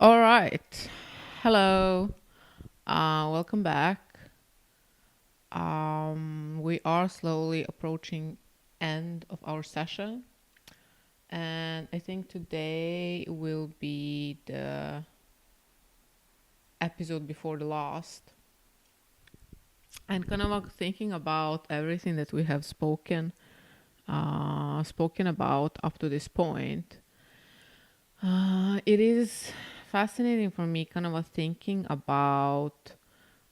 All right. Hello. Welcome back. We are slowly approaching end of our session, and I think today will be the episode before the last. And kind of thinking about everything that we have spoken about up to this point. It is fascinating for me, kind of thinking about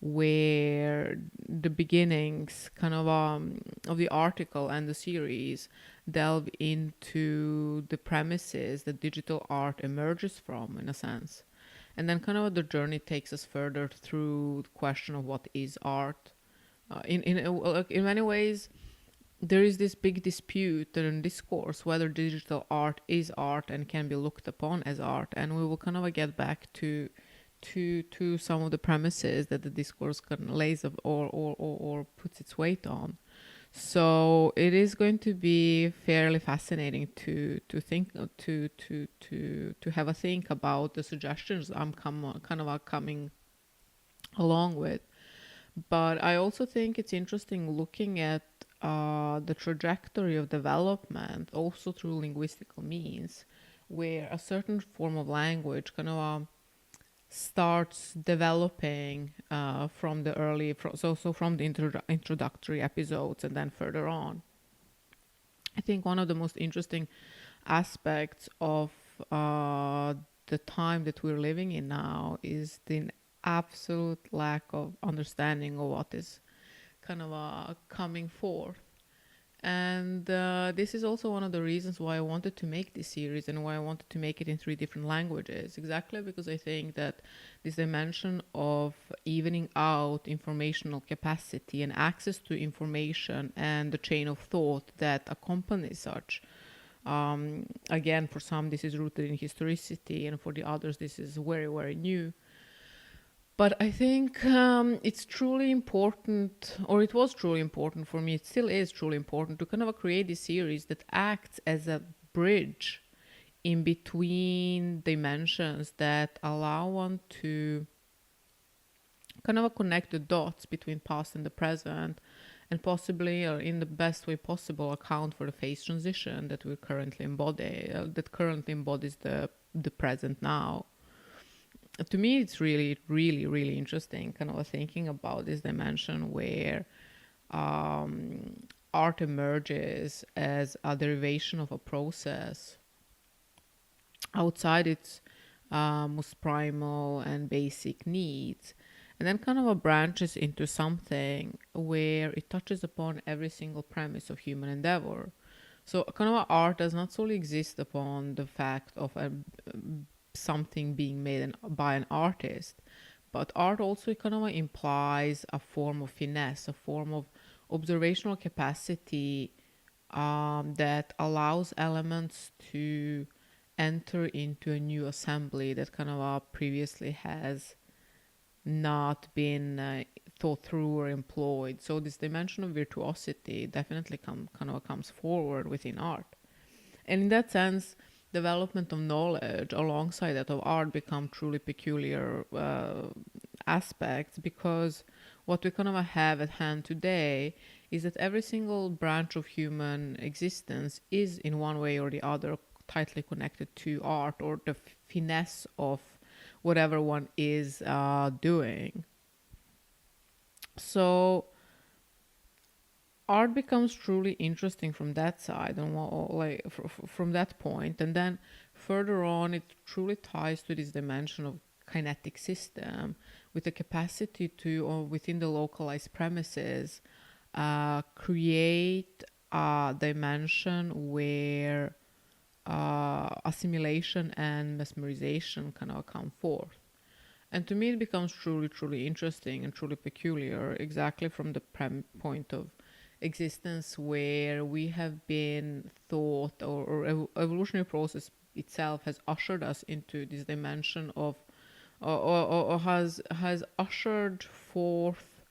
where the beginnings of the article and the series delve into the premises that digital art emerges from, in a sense, and then kind of the journey takes us further through the question of what is art. In many ways, there is this big dispute and discourse whether digital art is art and can be looked upon as art, and we will kind of get back to some of the premises that the discourse kind of lays or puts its weight on. So it is going to be fairly fascinating to have a think about the suggestions coming along with. But I also think it's interesting looking at the trajectory of development also through linguistical means, where a certain form of language kind of starts developing from the early, from the introductory episodes and then further on. I think one of the most interesting aspects of the time that we're living in now is the absolute lack of understanding of what is kind of coming forth. And this is also one of the reasons why I wanted to make this series and why I wanted to make it in 3 different languages. Exactly because I think that this dimension of evening out informational capacity and access to information and the chain of thought that accompanies such. Again, for some, this is rooted in historicity, and for the others, this is very, very new. But I think it's truly important, or it was truly important for me, it still is truly important to kind of create this series that acts as a bridge in between dimensions that allow one to kind of connect the dots between past and the present, and possibly, or in the best way possible, account for the phase transition that we currently embody, that currently embodies the present now. To me, it's really, really, really interesting kind of thinking about this dimension where art emerges as a derivation of a process outside its most primal and basic needs, and then kind of branches into something where it touches upon every single premise of human endeavor. So kind of art does not solely exist upon the fact of something being made by an artist, but art also kind of implies a form of finesse, a form of observational capacity that allows elements to enter into a new assembly that kind of previously has not been thought through or employed. So this dimension of virtuosity definitely comes forward within art. And in that sense, development of knowledge alongside that of art become truly peculiar aspects, because what we kind of have at hand today is that every single branch of human existence is in one way or the other tightly connected to art or the finesse of whatever one is doing. So art becomes truly interesting from that side and from that point, and then further on it truly ties to this dimension of kinetic system with the capacity to, or within the localized premises, create a dimension where assimilation and mesmerization kind of come forth. And to me, it becomes truly, truly interesting and truly peculiar, exactly from the point of existence where we have been thought, or evolutionary process itself has ushered us into this dimension of, or has ushered forth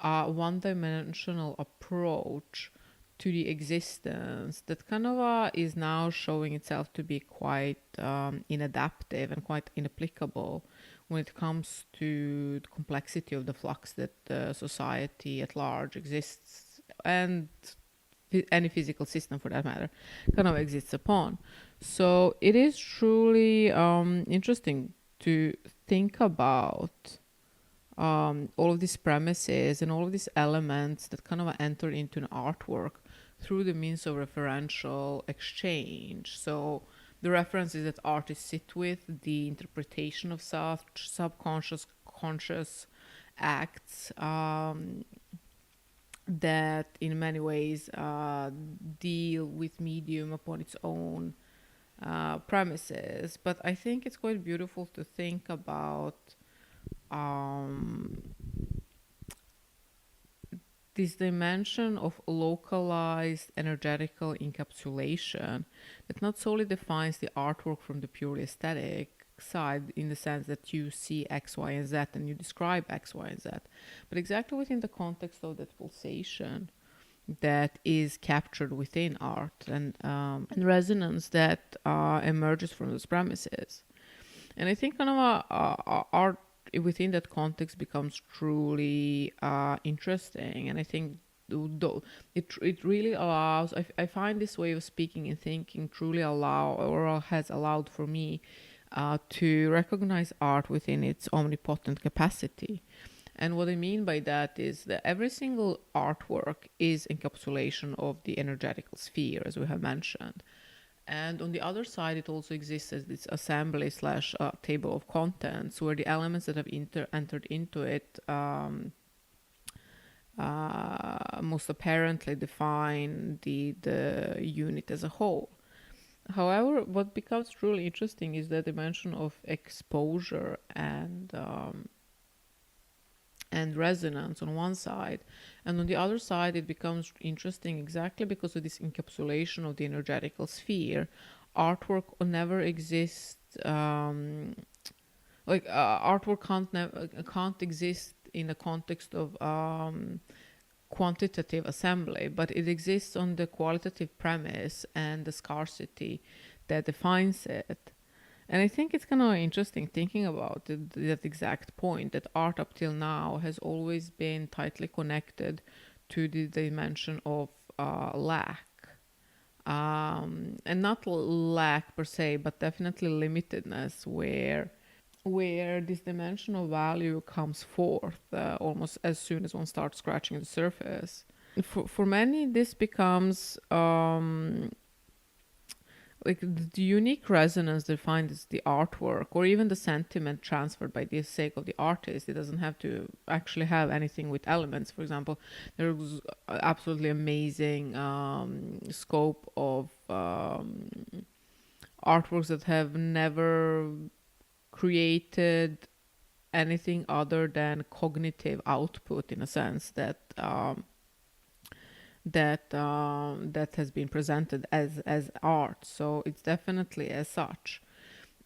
a one-dimensional approach to the existence that kind of is now showing itself to be quite inadaptive and quite inapplicable when it comes to the complexity of the flux that society at large exists, and any physical system for that matter kind of exists upon. So it is truly interesting to think about all of these premises and all of these elements that kind of enter into an artwork through the means of referential exchange. So the references that artists sit with, the interpretation of such subconscious, conscious acts that in many ways deal with medium upon its own premises. But I think it's quite beautiful to think about this dimension of localized energetical encapsulation that not solely defines the artwork from the purely aesthetic side in the sense that you see X, Y, and Z and you describe X, Y, and Z, but exactly within the context of that pulsation that is captured within art and resonance that emerges from those premises. And I think kind of art within that context becomes truly interesting. And I think it really allows, I find this way of speaking and thinking truly has allowed for me to recognize art within its omnipotent capacity. And what I mean by that is that every single artwork is encapsulation of the energetical sphere, as we have mentioned. And on the other side, it also exists as this assembly slash table of contents, where the elements that have entered into it most apparently define the unit as a whole. However, what becomes truly interesting is the dimension of exposure and resonance on one side, and on the other side it becomes interesting exactly because of this encapsulation of the energetical sphere. Artwork never exists artwork can't exist in the context of quantitative assembly, but it exists on the qualitative premise and the scarcity that defines it. And I think it's kind of interesting thinking about that exact point, that art up till now has always been tightly connected to the dimension of lack. And not lack per se, but definitely limitedness, where this dimension of value comes forth almost as soon as one starts scratching the surface. For many, this becomes like the unique resonance defined as the artwork, or even the sentiment transferred by the sake of the artist. It doesn't have to actually have anything with elements. For example, there was absolutely amazing scope of artworks that have never created anything other than cognitive output, in a sense that that has been presented as art. So it's definitely as such.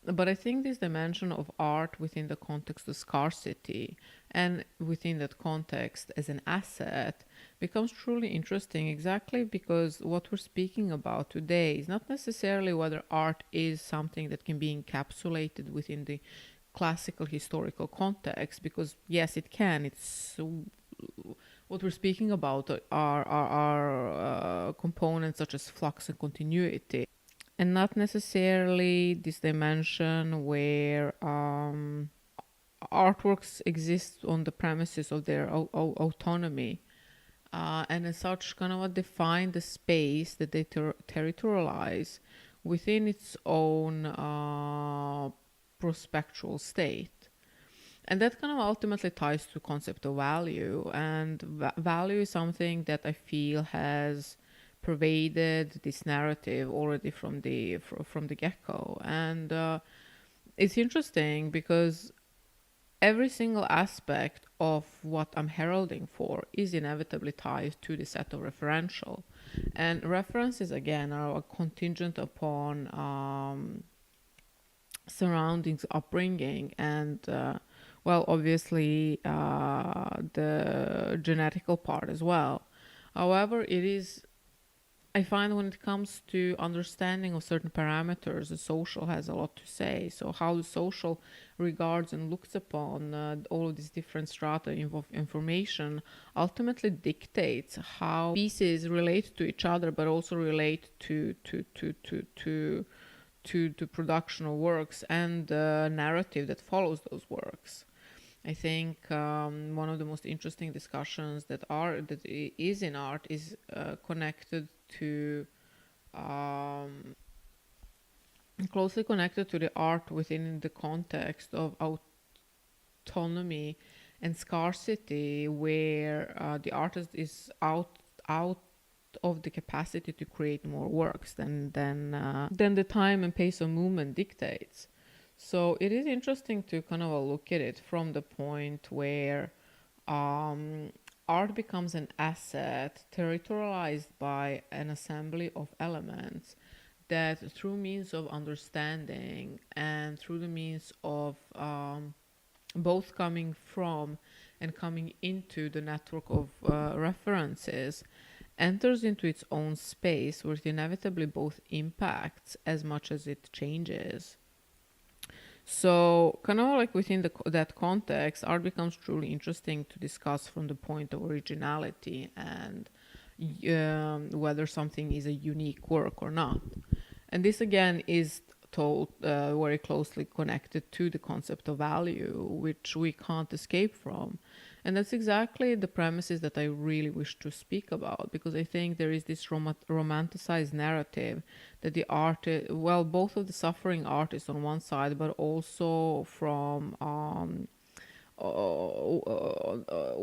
But I think this dimension of art within the context of scarcity and within that context as an asset becomes truly interesting, exactly because what we're speaking about today is not necessarily whether art is something that can be encapsulated within the classical historical context, because yes, it can. It's what we're speaking about are components such as flux and continuity, and not necessarily this dimension where artworks exist on the premises of their autonomy, and as such kind of define the space that they territorialize within its own prospectual state. And that kind of ultimately ties to the concept of value. And value is something that I feel has pervaded this narrative already from the get-go. And it's interesting because every single aspect of what I'm heralding for is inevitably tied to the set of referential. And references, again, are contingent upon surroundings, upbringing, and well, obviously the genetical part as well. However, it is I find when it comes to understanding of certain parameters, the social has a lot to say. So how the social regards and looks upon all of these different strata of information ultimately dictates how pieces relate to each other, but also relate to production of works and the narrative that follows those works. I think one of the most interesting discussions that is in art is connected to closely connected to the art within the context of autonomy and scarcity, where the artist is out of the capacity to create more works than the time and pace of movement dictates. So it is interesting to kind of look at it from the point where um, art becomes an asset territorialized by an assembly of elements that through means of understanding and through the means of both coming from and coming into the network of references enters into its own space where it inevitably both impacts as much as it changes. So, kind of like within that context, art becomes truly interesting to discuss from the point of originality and whether something is a unique work or not. And this again is told very closely connected to the concept of value, which we can't escape from. And that's exactly the premises that I really wish to speak about, because I think there is this romanticized narrative that the artist, well, both of the suffering artists on one side, but also from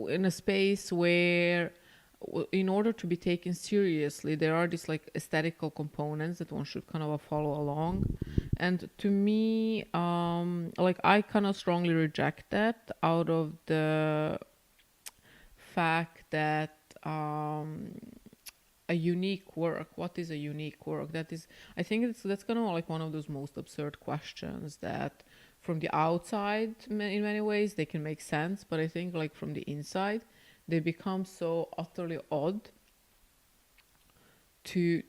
in a space where in order to be taken seriously there are these like aesthetical components that one should kind of follow along, and to me like I kind of strongly reject that out of the fact that a unique work, what is a unique work? That is, I think that's kind of like one of those most absurd questions that from the outside in many ways they can make sense, but I think like from the inside they become so utterly odd to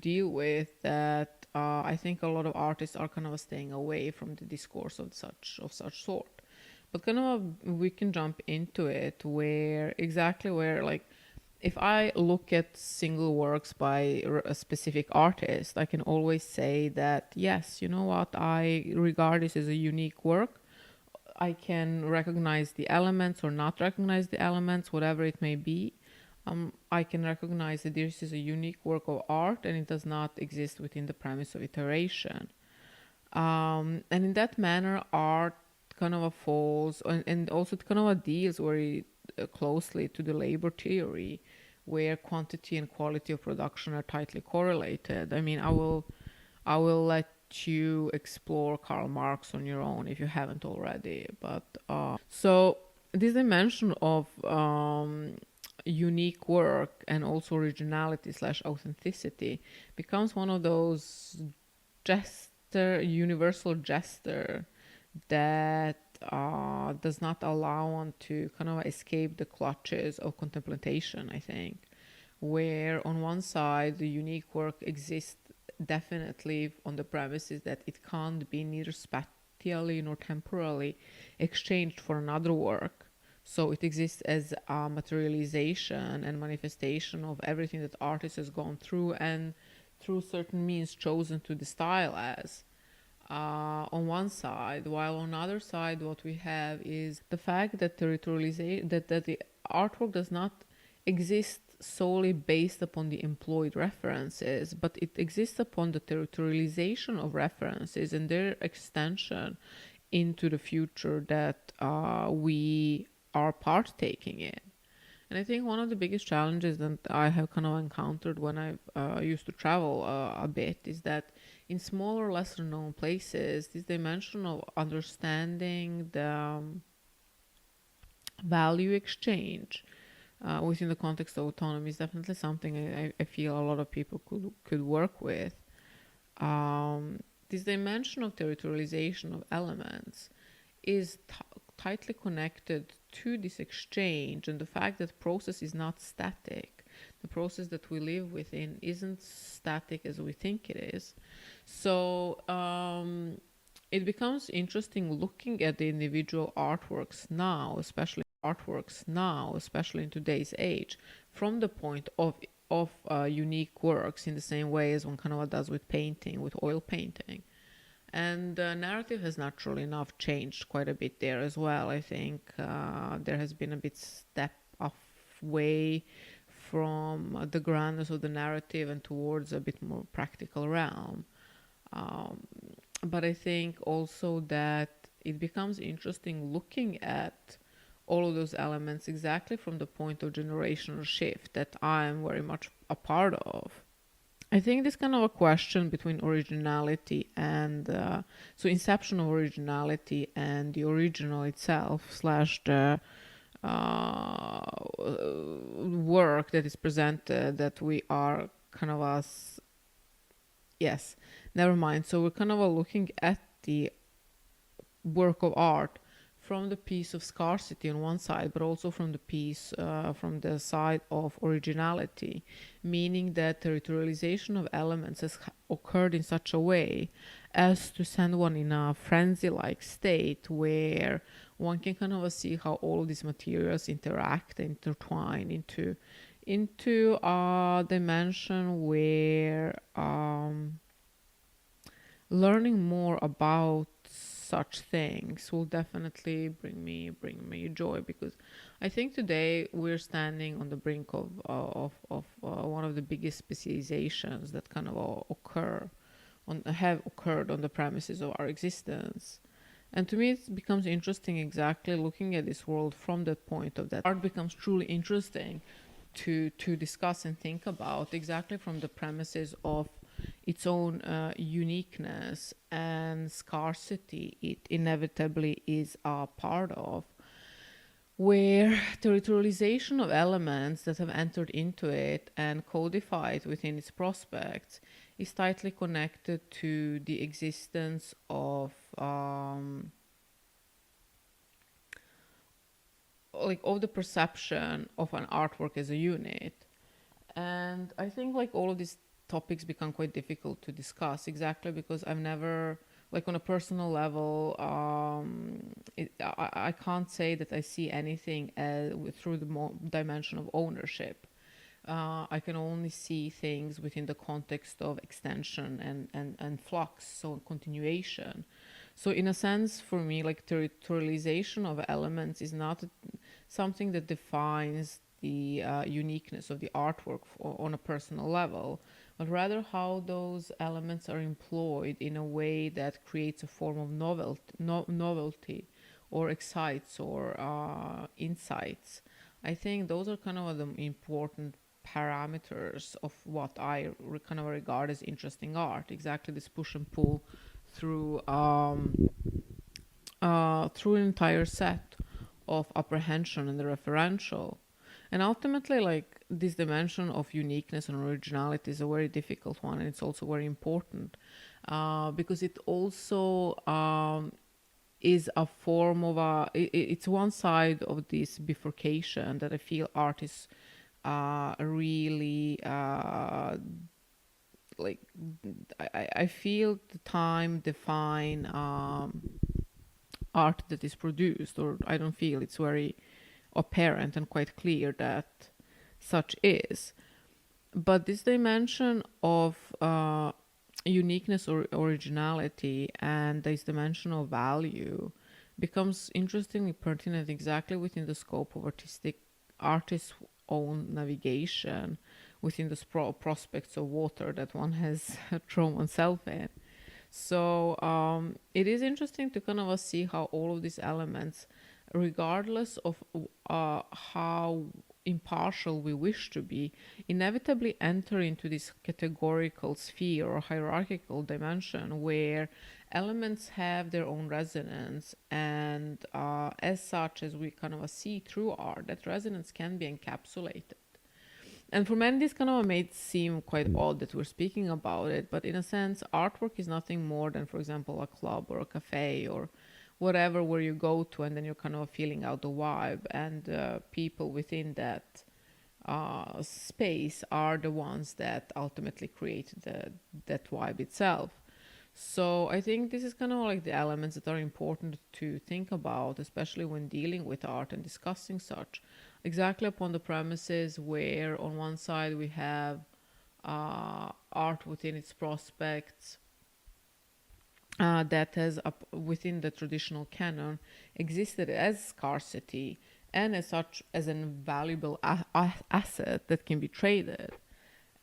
deal with that I think a lot of artists are kind of staying away from the discourse of such sort. But kind of we can jump into it where exactly where like if I look at single works by a specific artist, I can always say that yes, you know what, I regard this as a unique work. I can recognize the elements or not recognize the elements, whatever it may be. I can recognize that this is a unique work of art and it does not exist within the premise of iteration. And in that manner, art kind of falls and also it kind of deals very closely to the labor theory, where quantity and quality of production are tightly correlated. I mean, I will let you explore Karl Marx on your own if you haven't already. But so this dimension of unique work and also originality slash authenticity becomes one of those universal gesture that does not allow one to kind of escape the clutches of contemplation, I think, where on one side the unique work exists definitely on the premises that it can't be neither spatially nor temporally exchanged for another work. So it exists as a materialization and manifestation of everything that artist has gone through and through certain means chosen to the style as on one side, while on the other side what we have is the fact that that the artwork does not exist solely based upon the employed references, but it exists upon the territorialization of references and their extension into the future that we are partaking in. And I think one of the biggest challenges that I have kind of encountered when I've used to travel a bit is that in smaller, lesser known places, this dimension of understanding the value exchange within the context of autonomy is definitely something I feel a lot of people could work with. This dimension of territorialization of elements is tightly connected to this exchange and the fact that process is not static. the process that we live within isn't static as we think it is. So it becomes interesting looking at the individual artworks now, especially in today's age, from the point of unique works, in the same way as one kind of does with painting, with oil painting. And the narrative has naturally enough changed quite a bit there as well. I think there has been a bit step off way from the grandness of the narrative and towards a bit more practical realm. Um, but I think also that it becomes interesting looking at all of those elements exactly from the point of generational shift that I'm very much a part of. I think this kind of a question between originality and so inception of originality and the original itself slash the work that is presented, that we are kind of us. Yes, never mind. So we're kind of looking at the work of art from the piece of scarcity on one side, but also from the piece from the side of originality, meaning that territorialization of elements has occurred in such a way as to send one in a frenzy-like state where one can kind of see how all of these materials interact, intertwine into a dimension where learning more about such things will definitely bring me joy, because I think today we're standing on the brink of one of the biggest specializations that kind of have occurred on the premises of our existence. And to me, it becomes interesting exactly looking at this world from that point of that art becomes truly interesting to discuss and think about exactly from the premises of its own uniqueness and scarcity it inevitably is a part of, where territorialization of elements that have entered into it and codified within its prospects is tightly connected to the existence of of the perception of an artwork as a unit. And I think all of these topics become quite difficult to discuss exactly because I've never, on a personal level, I can't say that I see anything through the dimension of ownership. I can only see things within the context of extension and flux, so continuation. So in a sense, for me, territorialization of elements is not something that defines the uniqueness of the artwork on a personal level, but rather how those elements are employed in a way that creates a form of novelty or excites or insights. I think those are kind of the important parameters of what I kind of regard as interesting art. Exactly this push and pull through through an entire set of apprehension and the referential. And ultimately, this dimension of uniqueness and originality is a very difficult one, and it's also very important because it also is a form of it's one side of this bifurcation that I feel artists really I feel the time define art that is produced, or I don't feel it's very apparent and quite clear that such is. But this dimension of uniqueness or originality and this dimension of value becomes interestingly pertinent exactly within the scope of artist's own navigation within the prospects of water that one has thrown oneself in. So it is interesting to kind of see how all of these elements, regardless of how impartial we wish to be, inevitably enter into this categorical sphere or hierarchical dimension where elements have their own resonance, and as such, as we kind of see through art, that resonance can be encapsulated. And for many, this kind of may seem quite odd that we're speaking about it, but in a sense, artwork is nothing more than, for example, a club or a cafe or whatever where you go to, and then you're kind of feeling out the vibe, and people within that space are the ones that ultimately create that vibe itself. So I think this is kind of like the elements that are important to think about, especially when dealing with art and discussing such. Exactly upon the premises where on one side we have art within its prospects that has within the traditional canon existed as scarcity and as such as an invaluable asset that can be traded.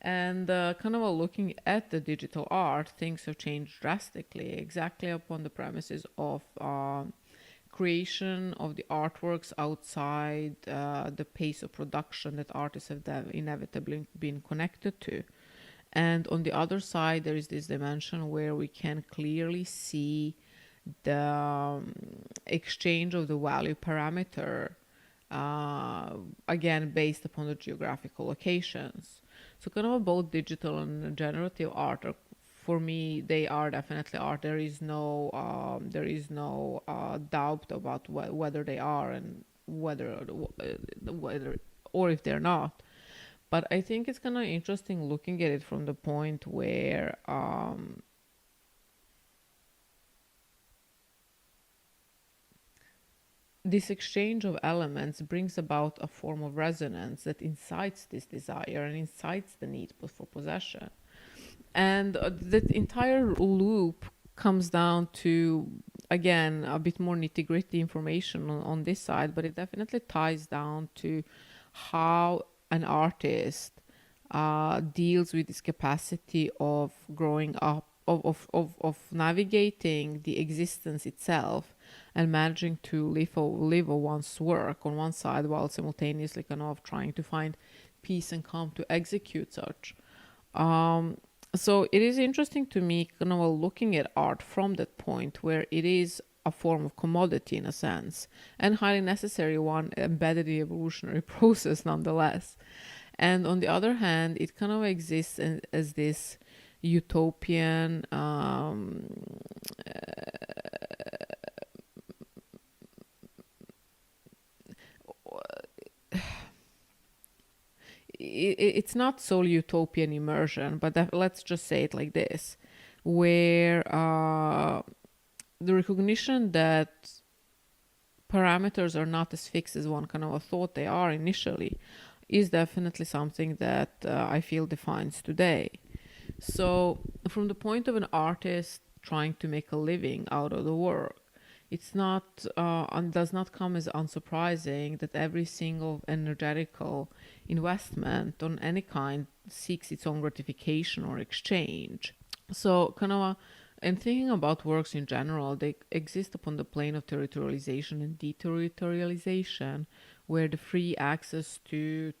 And kind of looking at the digital art, things have changed drastically, exactly upon the premises of creation of the artworks outside the pace of production that artists have inevitably been connected to. And on the other side, there is this dimension where we can clearly see the exchange of the value parameter, again, based upon the geographical locations. So kind of both digital and generative art are, for me, they are definitely art. There is no doubt about whether they are and whether or if they're not. But I think it's kind of interesting looking at it from the point where this exchange of elements brings about a form of resonance that incites this desire and incites the need for possession. And that entire loop comes down to, again, a bit more nitty gritty information on this side, but it definitely ties down to how an artist deals with this capacity of growing up, of navigating the existence itself and managing to live one's work on one side while simultaneously kind of trying to find peace and calm to execute such. So it is interesting to me kind of looking at art from that point where it is a form of commodity in a sense and highly necessary one embedded in the evolutionary process nonetheless. And on the other hand, it kind of exists as this utopian it's not solely utopian immersion, but let's just say it like this, where the recognition that parameters are not as fixed as one kind of thought they are initially is definitely something that I feel defines today. So from the point of an artist trying to make a living out of the work, it's not and does not come as unsurprising that every single energetical investment on any kind seeks its own gratification or exchange. So kind of and thinking about works in general, they exist upon the plane of territorialization and deterritorialization, where the free access to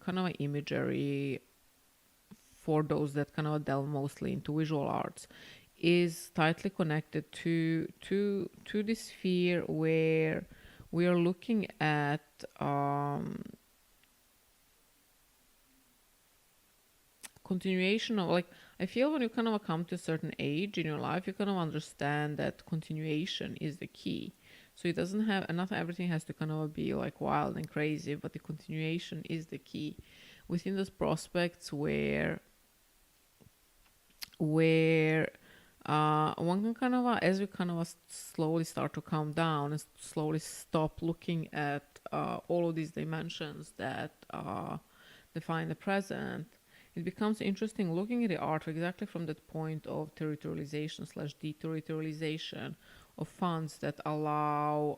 kind of imagery for those that kind of delve mostly into visual arts is tightly connected to this sphere where we are looking at continuation of, like, I feel when you kind of come to a certain age in your life, you kind of understand that continuation is the key. So it doesn't have, and not everything has to kind of be like wild and crazy, but the continuation is the key within those prospects where one can kind of, as we kind of slowly start to calm down and slowly stop looking at all of these dimensions that define the present, it becomes interesting looking at the art exactly from that point of territorialization slash deterritorialization of funds that allow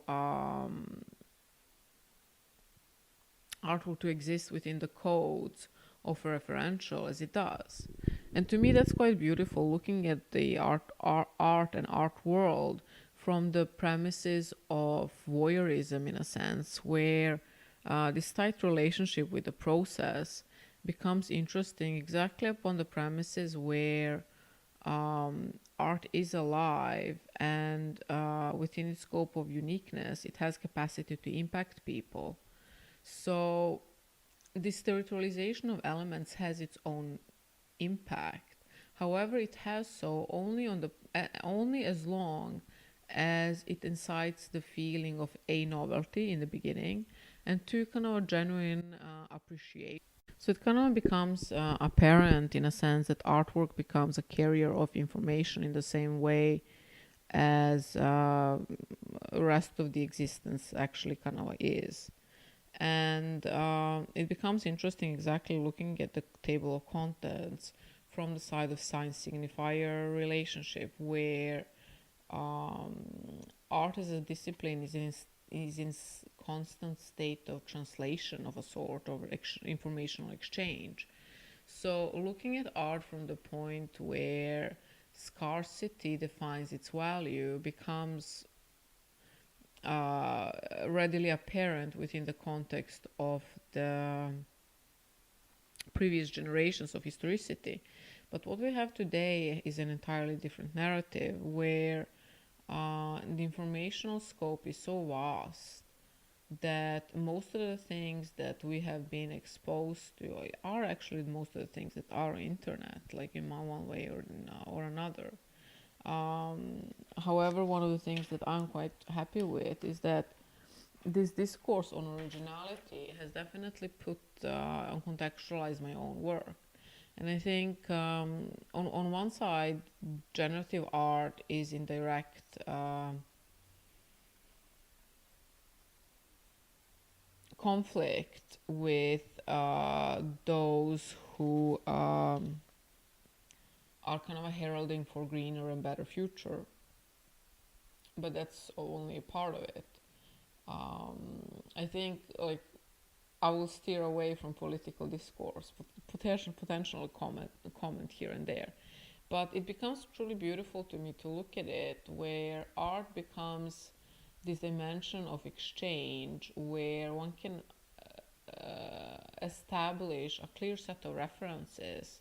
artwork to exist within the codes of a referential as it does. And to me, that's quite beautiful, looking at the art and art world from the premises of voyeurism, in a sense, where this tight relationship with the process becomes interesting exactly upon the premises where art is alive and within its scope of uniqueness, it has capacity to impact people. So this territorialization of elements has its own impact. However, it has so only as long as it incites the feeling of a novelty in the beginning and two, kind of a genuine appreciation. So it kind of becomes apparent in a sense that artwork becomes a carrier of information in the same way as rest of the existence actually kind of is. And it becomes interesting exactly looking at the table of contents from the side of science signifier relationship, where art as a discipline is in constant state of translation of a sort of informational exchange. So looking at art from the point where scarcity defines its value becomes readily apparent within the context of the previous generations of historicity. But what we have today is an entirely different narrative where the informational scope is so vast that most of the things that we have been exposed to are actually most of the things that are internet, like in one way or another. However, one of the things that I'm quite happy with is that this discourse on originality has definitely put and contextualized my own work. And I think on one side, generative art is in direct conflict with those who are kind of a heralding for greener and better future. But that's only a part of it. I think like I will steer away from political discourse, potential comment here and there. But it becomes truly beautiful to me to look at it, where art becomes this dimension of exchange, where one can establish a clear set of references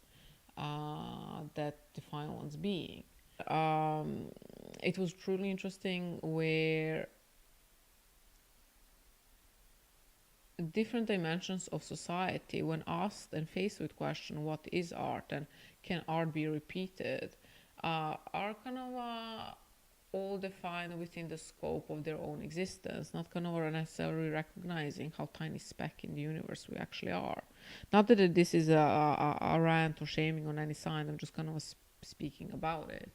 that define one's being. It was truly interesting where different dimensions of society, when asked and faced with question what is art and can art be repeated, are kind of all defined within the scope of their own existence, not kind of necessarily recognizing how tiny speck in the universe we actually are. Not that this is a rant or shaming on any side, I'm just kind of speaking about it.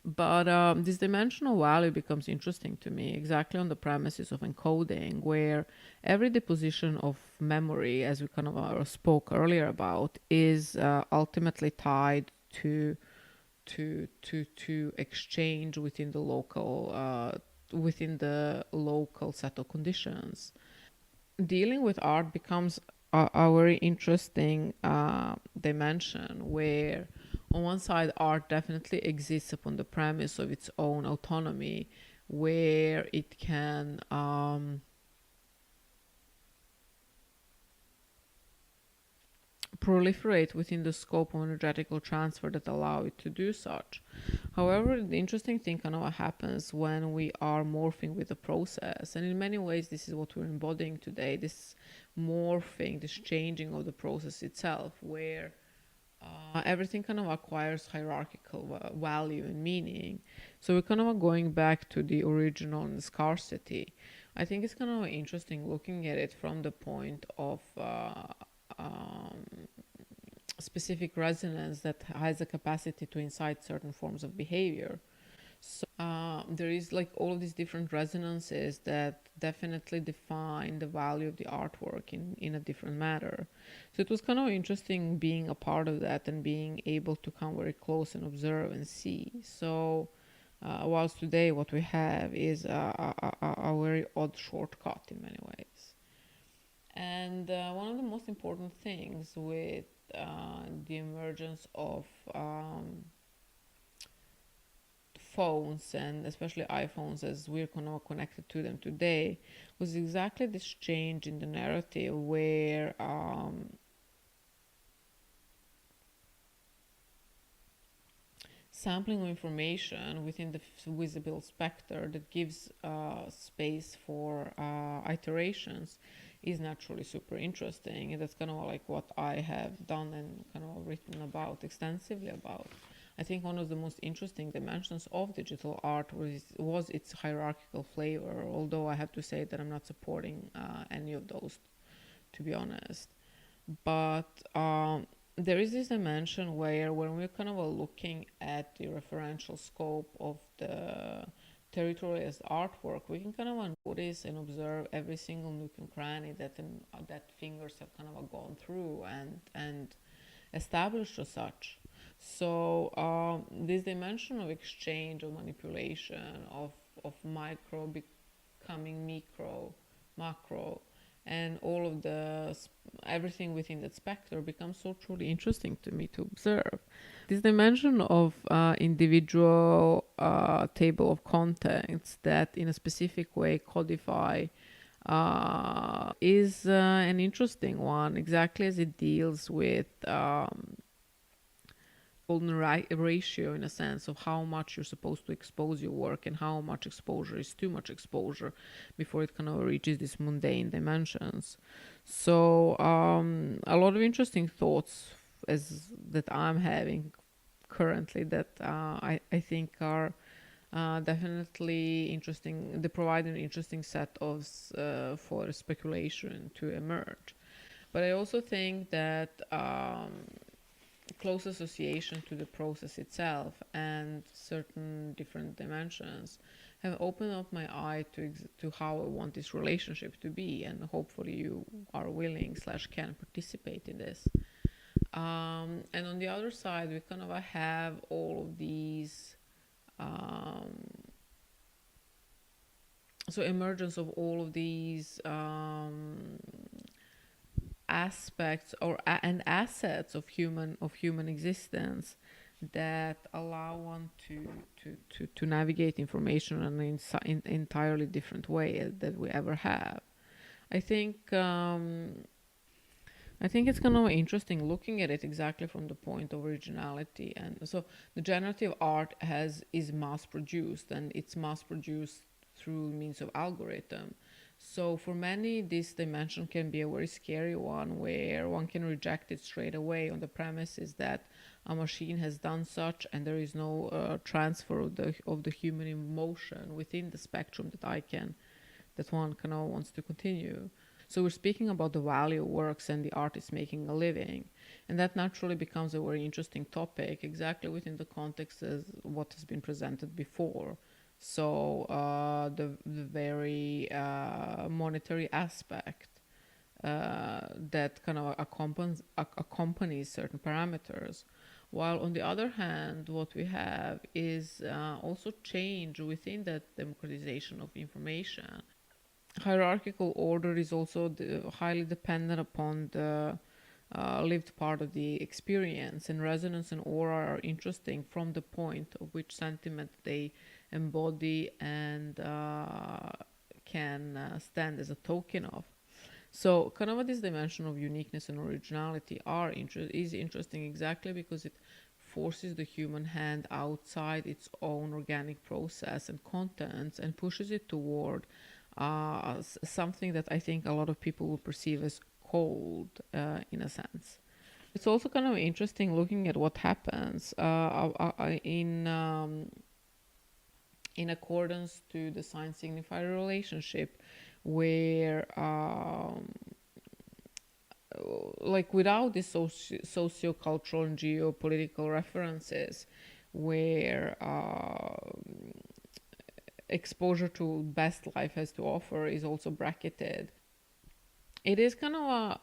But this dimensional value becomes interesting to me exactly on the premises of encoding, where every deposition of memory, as we kind of spoke earlier about, is ultimately tied to exchange within the local set of conditions. Dealing with art becomes a very interesting dimension where on one side art definitely exists upon the premise of its own autonomy, where it can proliferate within the scope of energetical transfer that allow it to do such. However, the interesting thing kind of happens when we are morphing with the process, and in many ways this is what we're embodying today, this morphing, this changing of the process itself, where everything kind of acquires hierarchical value and meaning. So we're kind of going back to the original and scarcity. I think it's kind of interesting looking at it from the point of specific resonance that has a capacity to incite certain forms of behavior. So there is like all of these different resonances that definitely define the value of the artwork in a different manner. So it was kind of interesting being a part of that and being able to come very close and observe and see. So whilst today what we have is a very odd shortcut in many ways. And one of the most important things with the emergence of phones, and especially iPhones as we're kind of connected to them today, was exactly this change in the narrative where sampling of information within the visible specter that gives space for iterations is naturally super interesting, and that's kind of like what I have done and kind of written about extensively about. I think one of the most interesting dimensions of digital art was its hierarchical flavor, although I have to say that I'm not supporting any of those, to be honest. But there is this dimension where when we're kind of looking at the referential scope of the territory as artwork, we can kind of notice and observe every single nook and cranny that fingers have kind of gone through and established as such. So this dimension of exchange, of manipulation, of micro becoming micro, macro, and all of the everything within that spectrum becomes so truly interesting to me to observe. This dimension of individual table of contents that in a specific way codify is an interesting one, exactly as it deals with golden ratio, in a sense of how much you're supposed to expose your work and how much exposure is too much exposure before it kind of reaches these mundane dimensions. So a lot of interesting thoughts as that I'm having currently that I think are definitely interesting. They provide an interesting set of for speculation to emerge. But I also think that close association to the process itself and certain different dimensions have opened up my eye to how I want this relationship to be, and hopefully you are willing / can participate in this. And on the other side, we kind of have all of these so emergence of all of these aspects and assets of human existence that allow one to navigate information in an entirely different way that we ever have. I think it's kind of interesting looking at it exactly from the point of originality. And so the generative art is mass produced, and it's mass produced through means of algorithm. So for many, this dimension can be a very scary one, where one can reject it straight away on the premises that a machine has done such, and there is no transfer of the human emotion within the spectrum that one kind of wants to continue. So we're speaking about the value of works and the artist making a living, and that naturally becomes a very interesting topic, exactly within the context as what has been presented before. So the very monetary aspect that kind of accompanies certain parameters. While on the other hand, what we have is also change within that democratization of information. Hierarchical order is also highly dependent upon the lived part of the experience, and resonance and aura are interesting from the point of which sentiment they embody and can stand as a token of. So kind of this dimension of uniqueness and originality is interesting exactly because it forces the human hand outside its own organic process and contents and pushes it toward something that I think a lot of people will perceive as cold in a sense. It's also kind of interesting looking at what happens in accordance to the sign signifier relationship, where like without these socio-cultural and geopolitical references, where exposure to best life has to offer is also bracketed. It is kind of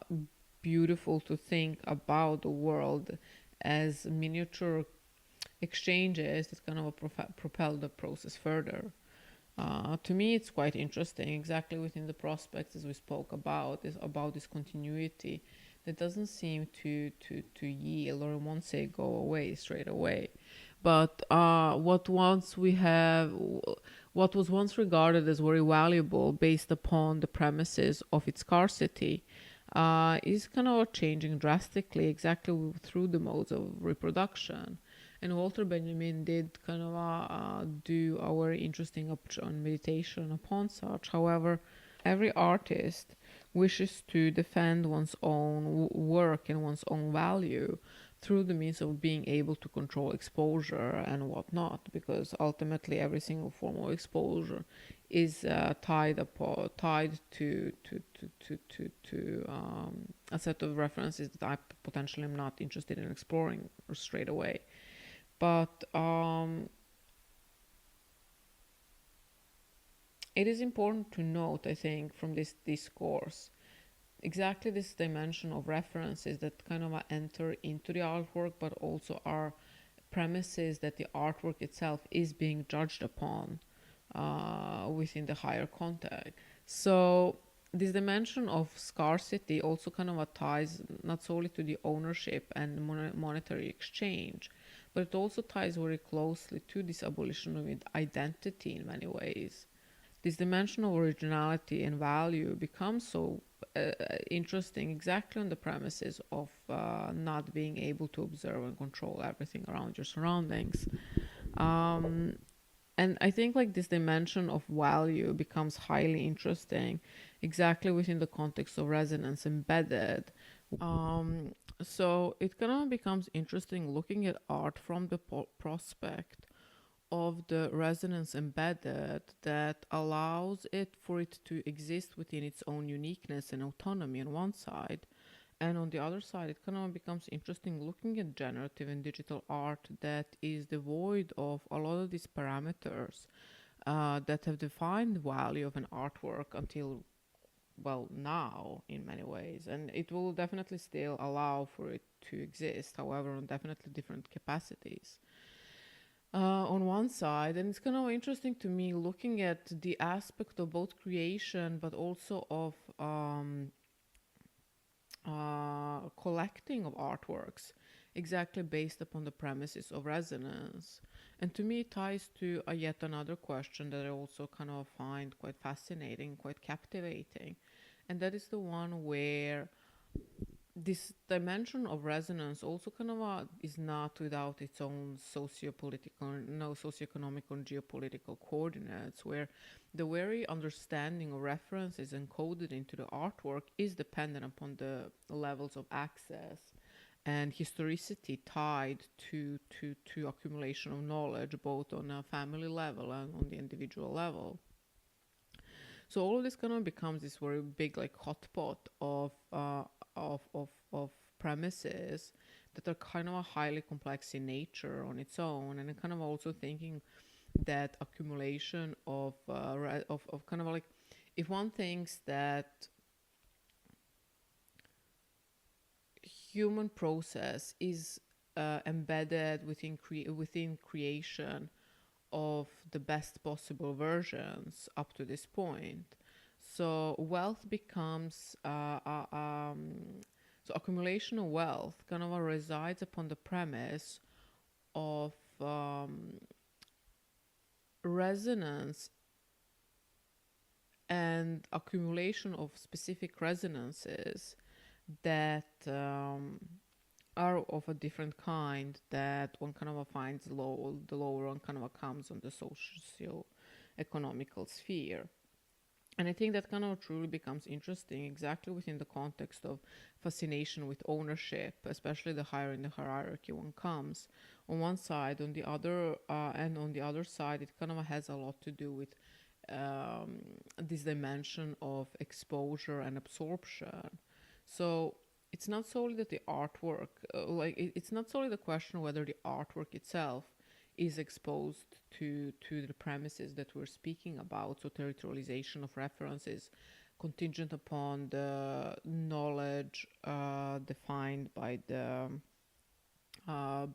beautiful to think about the world as miniature exchanges that kind of propel the process further. To me, it's quite interesting, exactly within the prospects as we spoke about, is about this continuity that doesn't seem to yield, or I won't say go away straight away. But what was once regarded as very valuable based upon the premises of its scarcity is kind of changing drastically, exactly through the modes of reproduction. And Walter Benjamin did kind of do a very interesting on meditation upon such. However, every artist wishes to defend one's own work and one's own value through the means of being able to control exposure and whatnot, because ultimately every single form of exposure is tied to a set of references that I potentially am not interested in exploring straight away. But it is important to note, I think, from this discourse, exactly this dimension of references that kind of enter into the artwork, but also are premises that the artwork itself is being judged upon within the higher context. So this dimension of scarcity also kind of ties not solely to the ownership and monetary exchange, but it also ties very closely to this abolition of identity in many ways. This dimension of originality and value becomes so interesting exactly on the premises of not being able to observe and control everything around your surroundings. Um, and I think like this dimension of value becomes highly interesting exactly within the context of resonance embedded. Um, so it kind of becomes interesting looking at art from the prospect of the resonance embedded that allows it for it to exist within its own uniqueness and autonomy on one side. And on the other side, it kind of becomes interesting looking at generative and digital art that is devoid of a lot of these parameters that have defined the value of an artwork until, well, now in many ways. And it will definitely still allow for it to exist, however, on definitely different capacities on one side. And it's kind of interesting to me looking at the aspect of both creation but also of collecting of artworks exactly based upon the premises of resonance. And to me, it ties to yet another question that I also kind of find quite fascinating, quite captivating. And that is the one where this dimension of resonance also kind of is not without its own socio-political, no socioeconomic and geopolitical coordinates, where the very understanding of reference is encoded into the artwork is dependent upon the levels of access and historicity tied to accumulation of knowledge, both on a family level and on the individual level. So all of this kind of becomes this very big like hot pot of premises that are kind of highly complex in nature on its own, and kind of also thinking that accumulation of kind of like, if one thinks that human process is embedded within creation of the best possible versions up to this point. So wealth becomes so accumulation of wealth kind of resides upon the premise of resonance and accumulation of specific resonances that are of a different kind that one kind of finds low. The lower one kind of comes on the social economical sphere. And I think that kind of truly becomes interesting exactly within the context of fascination with ownership, especially the higher in the hierarchy one comes. On one side, on the other, and on the other side, it kind of has a lot to do with this dimension of exposure and absorption. So it's not solely that the artwork, it's not solely the question whether the artwork itself is exposed to the premises that we're speaking about. So territorialization of references contingent upon the knowledge defined by the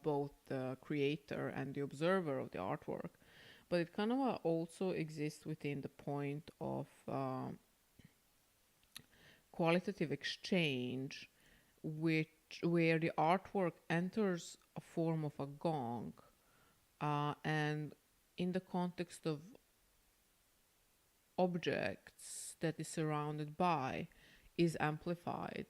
both the creator and the observer of the artwork. But it kind of also exists within the point of qualitative exchange, where the artwork enters a form of a gong, and in the context of objects that is surrounded by is amplified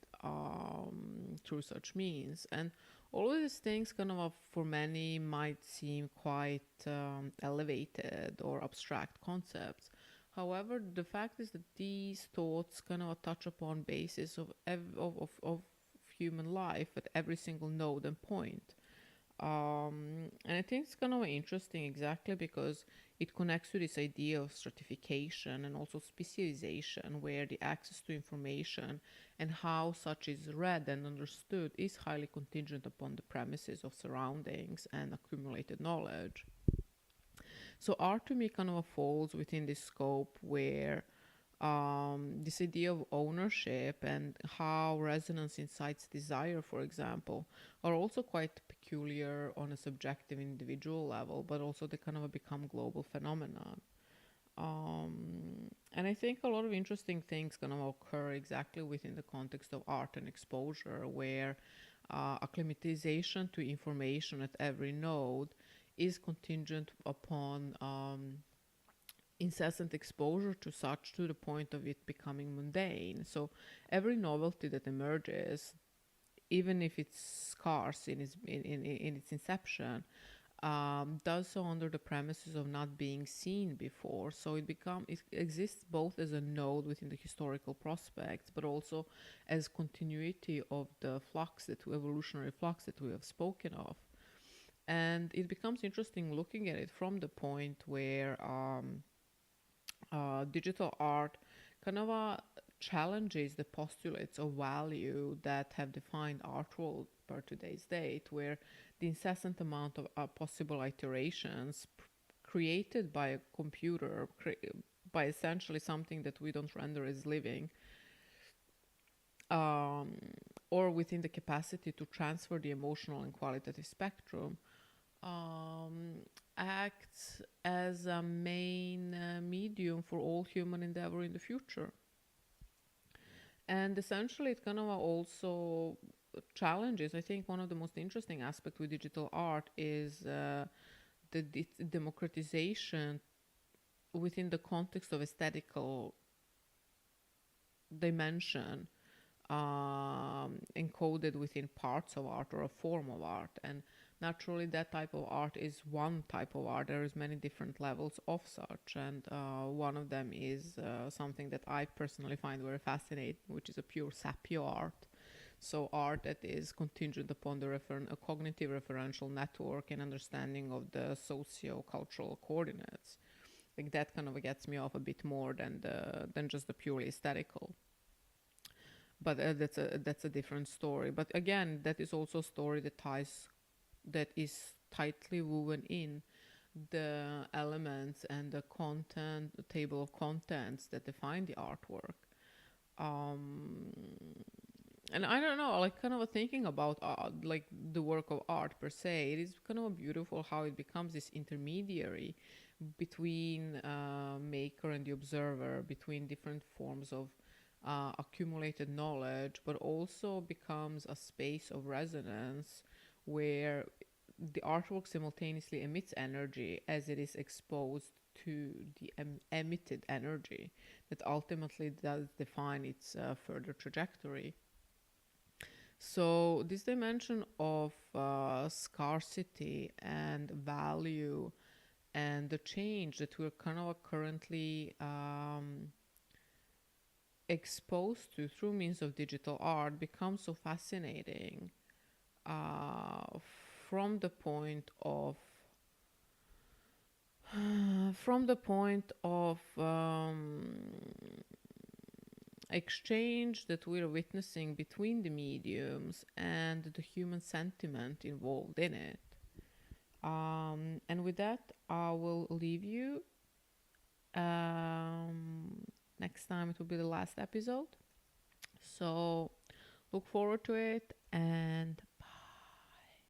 through such means. And all of these things kind of for many might seem quite elevated or abstract concepts. However, the fact is that these thoughts kind of touch upon basis of human life at every single node and point. And I think it's kind of interesting exactly because it connects to this idea of stratification and also specialization, where the access to information and how such is read and understood is highly contingent upon the premises of surroundings and accumulated knowledge. So art to me kind of falls within this scope where this idea of ownership and how resonance incites desire, for example, are also quite peculiar on a subjective individual level, but also they kind of become global phenomenon. And I think a lot of interesting things kind of occur exactly within the context of art and exposure, where acclimatization to information at every node is contingent upon incessant exposure to such to the point of it becoming mundane. So every novelty that emerges, even if it's scarce in its inception, does so under the premises of not being seen before. So it exists both as a node within the historical prospects, but also as continuity of the evolutionary flux that we have spoken of. And it becomes interesting looking at it from the point where digital art kind of challenges the postulates of value that have defined art world per today's date, where the incessant amount of possible iterations created by a computer, by essentially something that we don't render as living, um, or within the capacity to transfer the emotional and qualitative spectrum, um, acts as a main medium for all human endeavor in the future. And essentially, it kind of also challenges. I think one of the most interesting aspects with digital art is the democratization within the context of aesthetical dimension, encoded within parts of art or a form of art. And naturally, that type of art is one type of art. There is many different levels of such, and one of them is something that I personally find very fascinating, which is a pure sapio art. So art that is contingent upon the a cognitive referential network and understanding of the socio-cultural coordinates. Like that kind of gets me off a bit more than just the purely aesthetical. But that's a different story. But again, that is also a story that is tightly woven in the elements and the content, the table of contents that define the artwork. Um, and I don't know, like kind of thinking about like the work of art per se, it is kind of beautiful how it becomes this intermediary between maker and the observer, between different forms of accumulated knowledge, but also becomes a space of resonance where the artwork simultaneously emits energy as it is exposed to the emitted energy that ultimately does define its further trajectory. So, this dimension of scarcity and value and the change that we're kind of currently exposed to through means of digital art becomes so fascinating from the point of from the point of exchange that we're witnessing between the mediums and the human sentiment involved in it. And with that, I will leave you. Next time it will be the last episode. So look forward to it and